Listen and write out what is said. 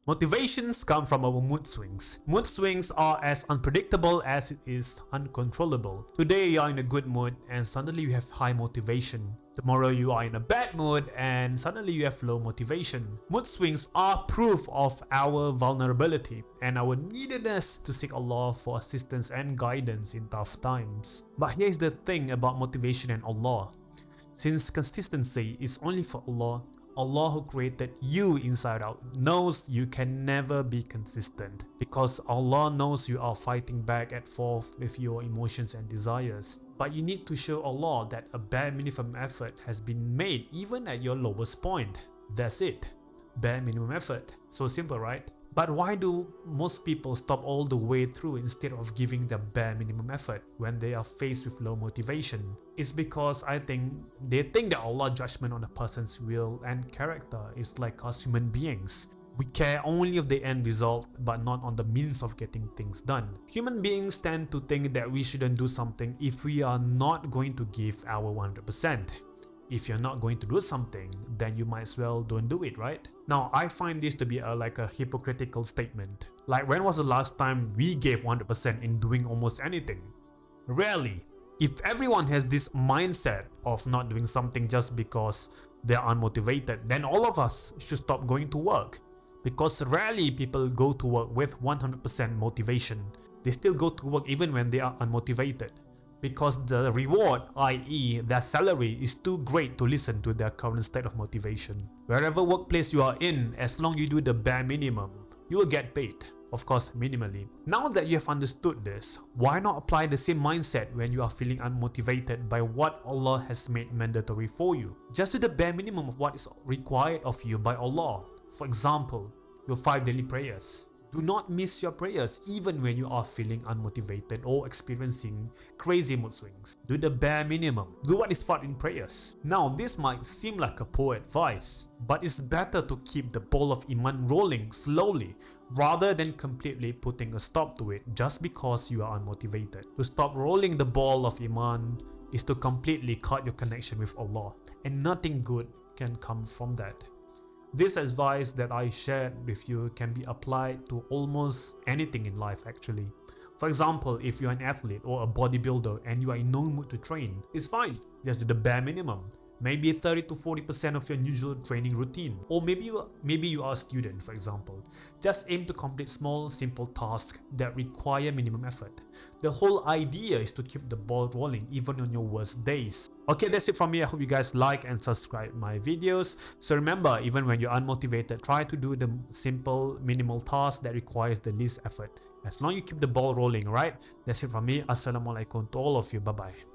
Motivations come from our mood swings. Mood swings are as unpredictable as it is uncontrollable. Today you are in a good mood and suddenly you have high motivation. Tomorrow you are in a bad mood and suddenly you have low motivation. Mood swings are proof of our vulnerability and our neediness to seek Allah for assistance and guidance in tough times. But here's the thing about motivation and Allah. Since consistency is only for Allah, Allah who created you inside out knows you can never be consistent because Allah knows you are fighting back and forth with your emotions and desires. But you need to show Allah that a bare minimum effort has been made even at your lowest point. That's it. Bare minimum effort. So simple, right? But why do most people stop all the way through instead of giving the bare minimum effort when they are faced with low motivation? It's because I think they think that Allah's judgment on a person's will and character is like us human beings. We care only of the end result but not on the means of getting things done. Human beings tend to think that we shouldn't do something if we are not going to give our 100%. If you're not going to do something, then you might as well don't do it, right? Now, I find this to be like a hypocritical statement. Like, when was the last time we gave 100% in doing almost anything? Rarely. If everyone has this mindset of not doing something just because they're unmotivated, then all of us should stop going to work. Because rarely people go to work with 100% motivation. They still go to work even when they are unmotivated. Because the reward, i.e. their salary, is too great to listen to their current state of motivation. Wherever workplace you are in, as long you do the bare minimum, you will get paid. Of course, minimally. Now that you have understood this, why not apply the same mindset when you are feeling unmotivated by what Allah has made mandatory for you? Just do the bare minimum of what is required of you by Allah. For example, your 5 daily prayers. Do not miss your prayers even when you are feeling unmotivated or experiencing crazy mood swings. Do the bare minimum. Do what is fought in prayers. Now, this might seem like a poor advice, but it's better to keep the ball of Iman rolling slowly rather than completely putting a stop to it just because you are unmotivated. To stop rolling the ball of Iman is to completely cut your connection with Allah, and nothing good can come from that. This advice that I shared with you can be applied to almost anything in life actually. For example, if you're an athlete or a bodybuilder and you are in no mood to train, it's fine. Just do the bare minimum. Maybe 30 to 40% of your usual training routine. Or maybe you are a student, for example. Just aim to complete small, simple tasks that require minimum effort. The whole idea is to keep the ball rolling even on your worst days. Okay, that's it from me. I hope you guys like and subscribe my videos. So remember, even when you're unmotivated, try to do the simple, minimal task that requires the least effort. As long as you keep the ball rolling, right? That's it from me. Assalamualaikum to all of you. Bye-bye.